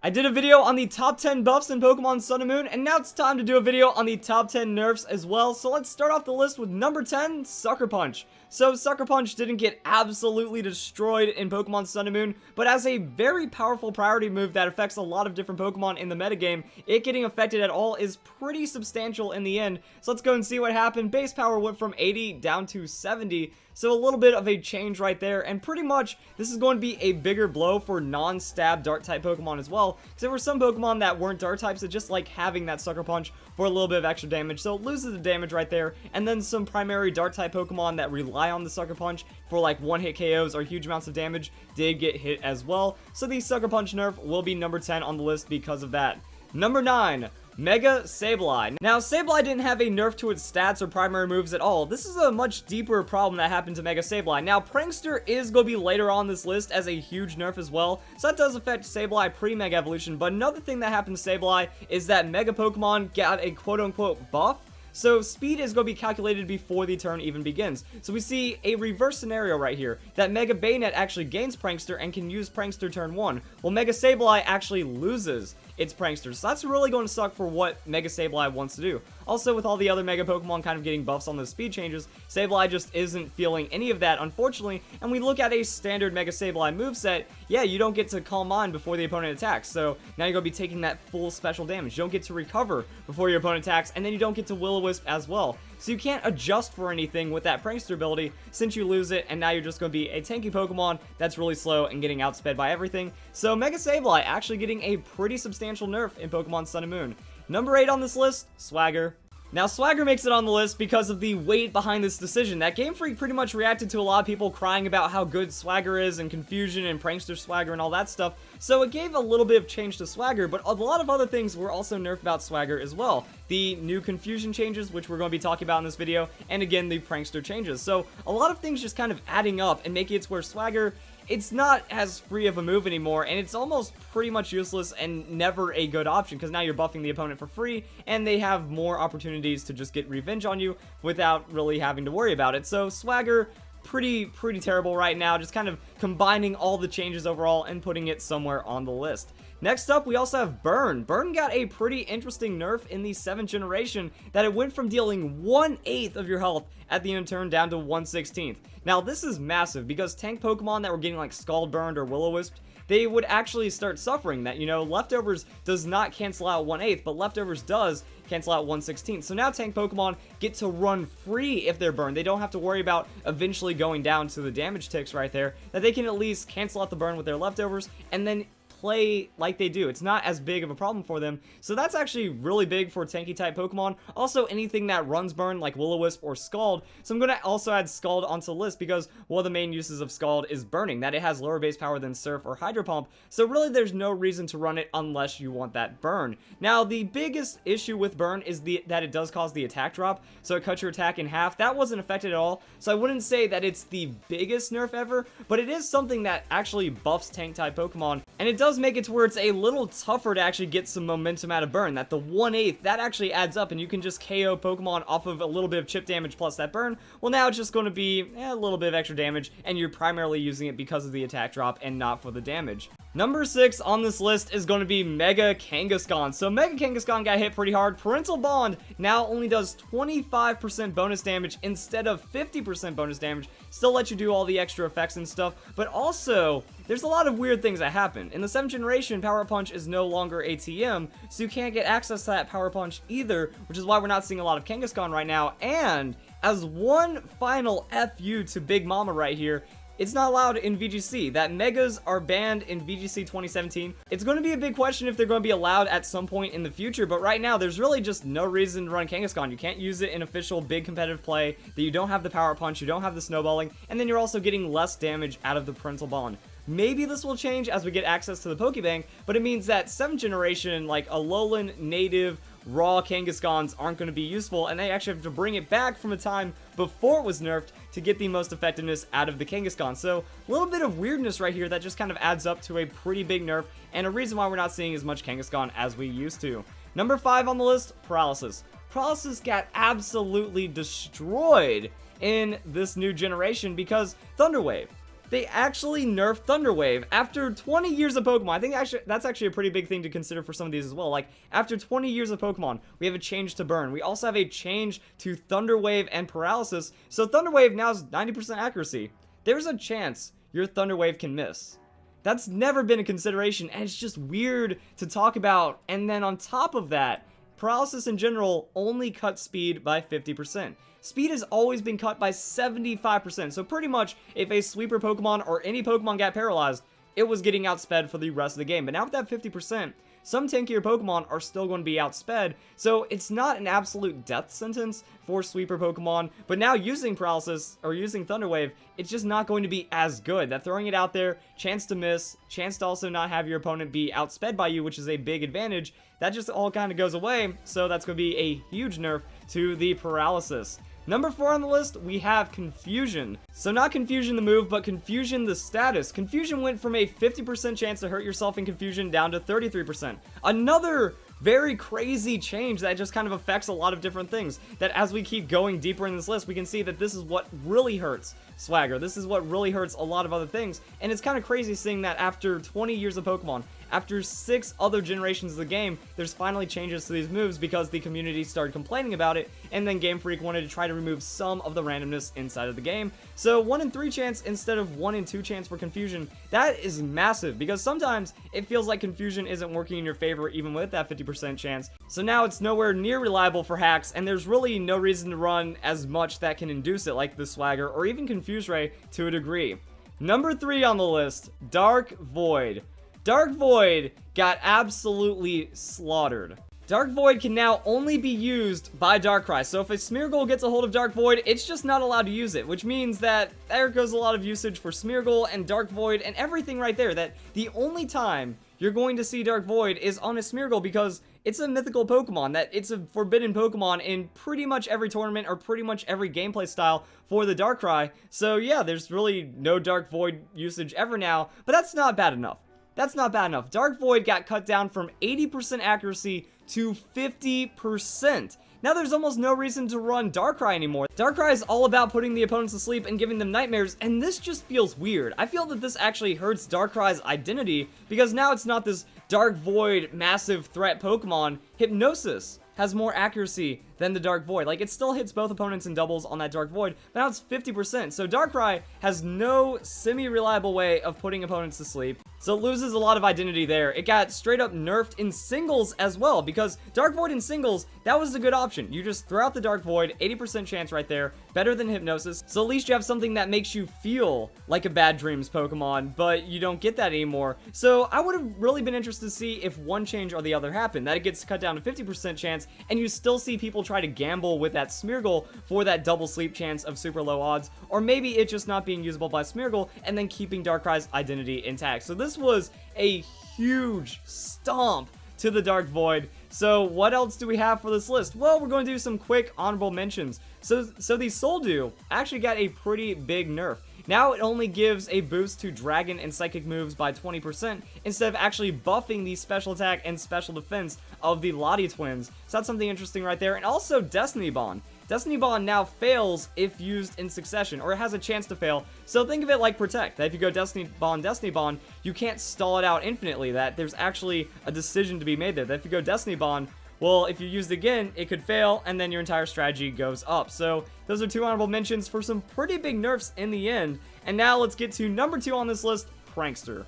I did a video on the top 10 buffs in Pokemon Sun and Moon, and now it's time to do a video on the top 10 nerfs as well. So let's start off the list with number 10, Sucker Punch. So Sucker Punch didn't get absolutely destroyed in Pokemon Sun and Moon, but as a very powerful priority move that affects a lot of different Pokemon in the metagame, it getting affected at all is pretty substantial in the end. So let's go and see what happened. Base power went from 80 down to 70. So a little bit of a change right there, and pretty much this is going to be a bigger blow for non-stab Dark-type Pokemon as well, because there were some Pokemon that weren't Dark-types that just like having that Sucker Punch for a little bit of extra damage, so it loses the damage right there, and then some primary Dark-type Pokemon that rely on the Sucker Punch for like one-hit KOs or huge amounts of damage did get hit as well, so the Sucker Punch nerf will be number 10 on the list because of that. Number 9. Mega Sableye. Now, Sableye didn't have a nerf to its stats or primary moves at all. This is a much deeper problem that happened to Mega Sableye. Now, Prankster is going to be later on this list as a huge nerf as well, so that does affect Sableye pre-Mega Evolution, but another thing that happened to Sableye is that Mega Pokemon got a quote-unquote buff. So speed is going to be calculated before the turn even begins. So we see a reverse scenario right here, that Mega Bayonet actually gains Prankster and can use Prankster turn 1, while Mega Sableye actually loses its Prankster. So that's really going to suck for what Mega Sableye wants to do. Also, with all the other Mega Pokemon kind of getting buffs on those speed changes, Sableye just isn't feeling any of that, unfortunately, and we look at a standard Mega Sableye moveset, yeah, you don't get to Calm Mind before the opponent attacks, so now you're going to be taking that full special damage. You don't get to recover before your opponent attacks, and then you don't get to Will-O-Wisp as well. So you can't adjust for anything with that Prankster ability since you lose it, and now you're just going to be a tanky Pokemon that's really slow and getting outsped by everything. So Mega Sableye actually getting a pretty substantial nerf in Pokemon Sun and Moon. Number 8 on this list, Swagger. Now, Swagger makes it on the list because of the weight behind this decision. That Game Freak pretty much reacted to a lot of people crying about how good Swagger is and Confusion and Prankster Swagger and all that stuff. So it gave a little bit of change to Swagger, but a lot of other things were also nerfed about Swagger as well. The new Confusion changes, which we're going to be talking about in this video, and again, the Prankster changes. So a lot of things just kind of adding up and making it to where Swagger, it's not as free of a move anymore, and it's almost pretty much useless and never a good option, because now you're buffing the opponent for free, and they have more opportunities to just get revenge on you without really having to worry about it. So Swagger, pretty terrible right now, just kind of combining all the changes overall and putting it somewhere on the list. Next up, we also have Burn. Burn got a pretty interesting nerf in the 7th generation, that it went from dealing 1/8 of your health at the end of turn down to 1/16. Now, this is massive, because tank Pokemon that were getting like Scald Burned or Will-O-Wisp, they would actually start suffering that, you know, Leftovers does not cancel out 1/8, but Leftovers does cancel out 1/16. So now tank Pokemon get to run free if they're burned. They don't have to worry about eventually going down to the damage ticks right there, that they can at least cancel out the burn with their Leftovers and then play like they do. It's not as big of a problem for them, so that's actually really big for tanky type Pokemon. Also, anything that runs burn like Will-O-Wisp or Scald, so I'm going to also add Scald onto the list because one of the main uses of Scald is burning, that it has lower base power than Surf or Hydro Pump, so really there's no reason to run it unless you want that burn. Now, the biggest issue with burn is that it does cause the attack drop, so it cuts your attack in half. That wasn't affected at all, so I wouldn't say that it's the biggest nerf ever, but it is something that actually buffs tank type Pokemon, and it does make it to where it's a little tougher to actually get some momentum out of burn, that the 1/8 that actually adds up and you can just KO Pokemon off of a little bit of chip damage plus that burn. Well, now it's just going to be a little bit of extra damage, and you're primarily using it because of the attack drop and not for the damage. Number 6 on this list is going to be Mega Kangaskhan. So Mega Kangaskhan got hit pretty hard. Parental Bond now only does 25% bonus damage instead of 50% bonus damage. Still lets you do all the extra effects and stuff, but also there's a lot of weird things that happen. In the 7th generation, Power Punch is no longer ATM, so you can't get access to that Power Punch either, which is why we're not seeing a lot of Kangaskhan right now. And as one final FU to Big Mama right here, it's not allowed in VGC. That Megas are banned in VGC 2017. It's going to be a big question if they're going to be allowed at some point in the future, but right now, there's really just no reason to run Kangaskhan. You can't use it in official big competitive play, that you don't have the Power Punch, you don't have the Snowballing, and then you're also getting less damage out of the Parental Bond. Maybe this will change as we get access to the Pokebank, but it means that 7th generation, like Alolan native raw Kangaskhan's aren't going to be useful, and they actually have to bring it back from a time before it was nerfed to get the most effectiveness out of the Kangaskhan. So a little bit of weirdness right here that just kind of adds up to a pretty big nerf, and a reason why we're not seeing as much Kangaskhan as we used to. Number 5 on the list, Paralysis. Paralysis got absolutely destroyed in this new generation because Thunder Wave. they actually nerfed Thunder Wave. After 20 years of Pokemon, I think that's actually a pretty big thing to consider for some of these as well. Like, after 20 years of Pokemon, we have a change to Burn. We also have a change to Thunder Wave and Paralysis. So Thunder Wave now is 90% accuracy. There's a chance your Thunder Wave can miss. That's never been a consideration, and it's just weird to talk about. And then on top of that, Paralysis in general only cuts speed by 50%. Speed has always been cut by 75%, so pretty much if a sweeper Pokemon or any Pokemon got paralyzed, it was getting outsped for the rest of the game. But now with that 50%, some tankier Pokemon are still going to be outsped, so it's not an absolute death sentence for sweeper Pokemon, but now using Paralysis, or using Thunder Wave, it's just not going to be as good. That throwing it out there, chance to miss, chance to also not have your opponent be outsped by you, which is a big advantage, that just all kind of goes away, so that's going to be a huge nerf to the Paralysis. Number 4 on the list, we have Confusion. So not Confusion the move, but Confusion the status. Confusion went from a 50% chance to hurt yourself in Confusion down to 33%. Another very crazy change that just kind of affects a lot of different things. That as we keep going deeper in this list, we can see that this is what really hurts Swagger. This is what really hurts a lot of other things. And it's kind of crazy seeing that after 20 years of Pokemon, after 6 other generations of the game, there's finally changes to these moves because the community started complaining about it, and then Game Freak wanted to try to remove some of the randomness inside of the game. So 1 in 3 chance instead of 1 in 2 chance for Confusion, that is massive, because sometimes it feels like Confusion isn't working in your favor even with that 50% chance. So now it's nowhere near reliable for hacks, and there's really no reason to run as much that can induce it, like the Swagger or even Confuse Ray to a degree. Number 3 on the list, Dark Void. Dark Void got absolutely slaughtered. Dark Void can now only be used by Darkrai, so if a Smeargle gets a hold of Dark Void, it's just not allowed to use it, which means that there goes a lot of usage for Smeargle and Dark Void and everything right there, that the only time you're going to see Dark Void is on a Smeargle because it's a mythical Pokemon, that it's a forbidden Pokemon in pretty much every tournament or pretty much every gameplay style for the Darkrai. So yeah, there's really no Dark Void usage ever now, but that's not bad enough. That's not bad enough. Dark Void got cut down from 80% accuracy to 50%. Now there's almost no reason to run Darkrai anymore. Darkrai is all about putting the opponents to sleep and giving them nightmares, and this just feels weird. I feel that this actually hurts Darkrai's identity, because now it's not this Dark Void massive threat Pokemon. Hypnosis has more accuracy than the Dark Void. Like, it still hits both opponents in doubles on that Dark Void, but now it's 50%. So Darkrai has no semi-reliable way of putting opponents to sleep, so it loses a lot of identity there. It got straight up nerfed in singles as well, because Dark Void in singles, that was a good option. You just throw out the Dark Void, 80% chance right there, better than Hypnosis, so at least you have something that makes you feel like a Bad Dreams Pokemon, but you don't get that anymore. So I would have really been interested to see if one change or the other happened, that it gets cut down to 50% chance, and you still see people try to gamble with that Smeargle for that double sleep chance of super low odds, or maybe it just not being usable by Smeargle and then keeping Darkrai's identity intact. So this was a huge stomp to the Dark Void. So what else do we have for this list? Well, we're going to do some quick honorable mentions. So the Soldew actually got a pretty big nerf. Now it only gives a boost to Dragon and Psychic moves by 20% instead of actually buffing the special attack and special defense of the Lottie twins. So that's something interesting right there. And also Destiny Bond. Destiny Bond now fails if used in succession, or it has a chance to fail. So think of it like Protect, that if you go Destiny Bond, you can't stall it out infinitely, that there's actually a decision to be made there. That if you go Destiny Bond, well, if you use it again, it could fail, and then your entire strategy goes up. So those are 2 honorable mentions for some pretty big nerfs in the end. And now let's get to number 2 on this list, Prankster.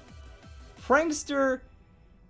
Prankster,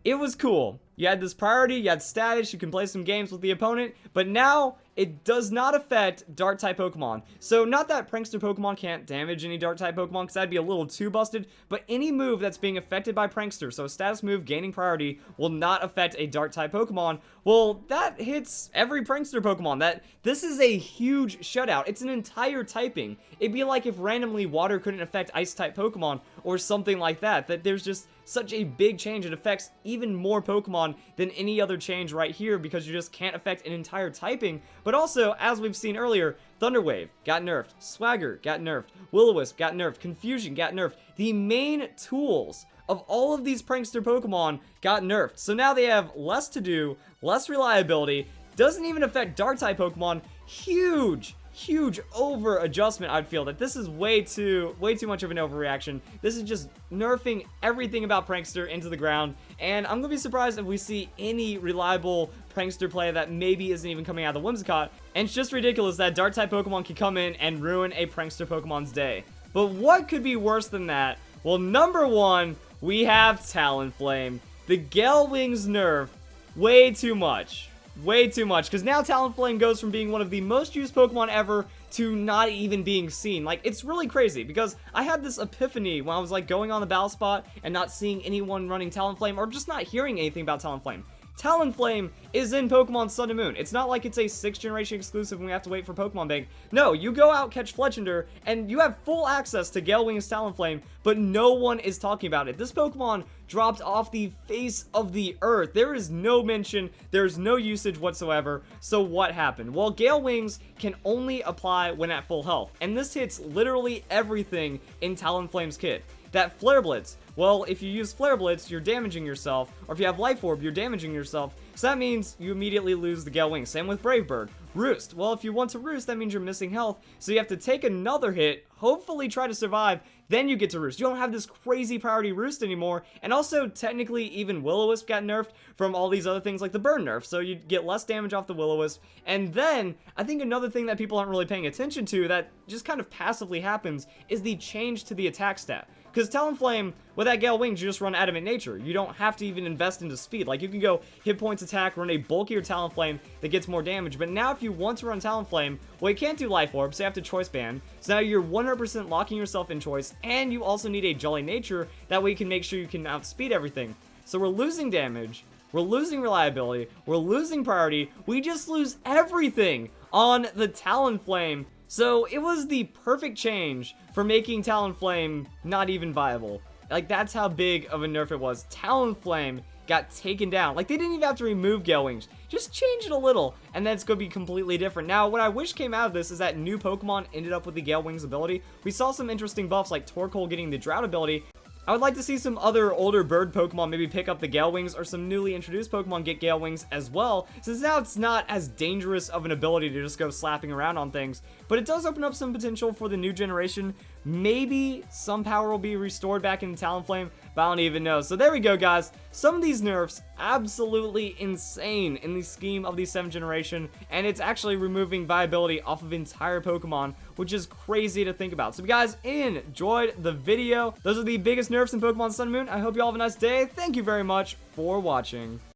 it was cool. You had this priority, you had status, you can play some games with the opponent, but now it does not affect Dark-type Pokemon. So not that Prankster Pokemon can't damage any Dark-type Pokemon, because that'd be a little too busted, but any move that's being affected by Prankster, so a status move gaining priority, will not affect a Dark-type Pokemon. Well, that hits every Prankster Pokemon. This is a huge shutout. It's an entire typing. It'd be like if randomly Water couldn't affect Ice-type Pokemon, or something like that. That there's just such a big change. It affects even more Pokemon than any other change right here, because you just can't affect an entire typing. But also, as we've seen earlier, Thunder Wave got nerfed, Swagger got nerfed, Will-O-Wisp got nerfed, Confusion got nerfed. The main tools of all of these Prankster Pokemon got nerfed. So now they have less to do, less reliability, doesn't even affect Dark-type Pokemon. Huge huge over adjustment. I'd feel that this is way too much of an overreaction. This is just nerfing everything about Prankster into the ground, and I'm gonna be surprised if we see any reliable Prankster play that maybe isn't even coming out of the Whimsicott. And it's just ridiculous that Dark type Pokemon can come in and ruin a Prankster Pokemon's day. But what could be worse than that? Well, number one, we have Talonflame. The Gale Wings nerf, way too much. Way too much, because now Talonflame goes from being one of the most used Pokemon ever to not even being seen. Like, it's really crazy, because I had this epiphany when I was, like, going on the battle spot and not seeing anyone running Talonflame, or just not hearing anything about Talonflame. Talonflame is in Pokemon Sun and Moon. It's not like it's a 6th generation exclusive and we have to wait for Pokemon Bank. No, you go out, catch Fletchinder, and you have full access to Gale Wings Talonflame, but no one is talking about it. This Pokemon dropped off the face of the earth. There is no mention, there's no usage whatsoever. So what happened? Well, Gale Wings can only apply when at full health, and this hits literally everything in Talonflame's kit. That Flare Blitz, well, if you use Flare Blitz, you're damaging yourself, or if you have Life Orb, you're damaging yourself, so that means you immediately lose the Gale Wings. Same with Brave Bird. Roost, well, if you want to Roost, that means you're missing health, so you have to take another hit, hopefully try to survive, then you get to Roost. You don't have this crazy priority Roost anymore, and also, technically, even Will-O-Wisp got nerfed from all these other things like the Burn nerf, so you get less damage off the Will-O-Wisp, and then, I think another thing that people aren't really paying attention to that just kind of passively happens is the change to the attack stat. Because Talonflame, with that Gale Wings, you just run Adamant Nature. You don't have to even invest into speed. Like, you can go hit points attack, run a bulkier Talonflame that gets more damage. But now if you want to run Talonflame, well, you can't do Life Orb, so you have to Choice Band. So now you're 100% locking yourself in Choice, and you also need a Jolly Nature. That way you can make sure you can outspeed everything. So we're losing damage, we're losing reliability, we're losing priority, we just lose everything on the Talonflame. So it was the perfect change for making Talonflame not even viable. Like, that's how big of a nerf it was. Talonflame got taken down. Like, they didn't even have to remove Gale Wings. Just change it a little, and then it's going to be completely different. Now, what I wish came out of this is that new Pokemon ended up with the Gale Wings ability. We saw some interesting buffs like Torkoal getting the Drought ability. I would like to see some other older bird Pokemon maybe pick up the Gale Wings, or some newly introduced Pokemon get Gale Wings as well, since now it's not as dangerous of an ability to just go slapping around on things. But it does open up some potential for the new generation. Maybe some power will be restored back in Talonflame, but I don't even know. So there we go, guys. Some of these nerfs, absolutely insane in the scheme of the 7th generation, and it's actually removing viability off of entire Pokemon, which is crazy to think about. So if you guys enjoyed the video, those are the biggest nerfs in Pokemon Sun and Moon. I hope you all have a nice day. Thank you very much for watching.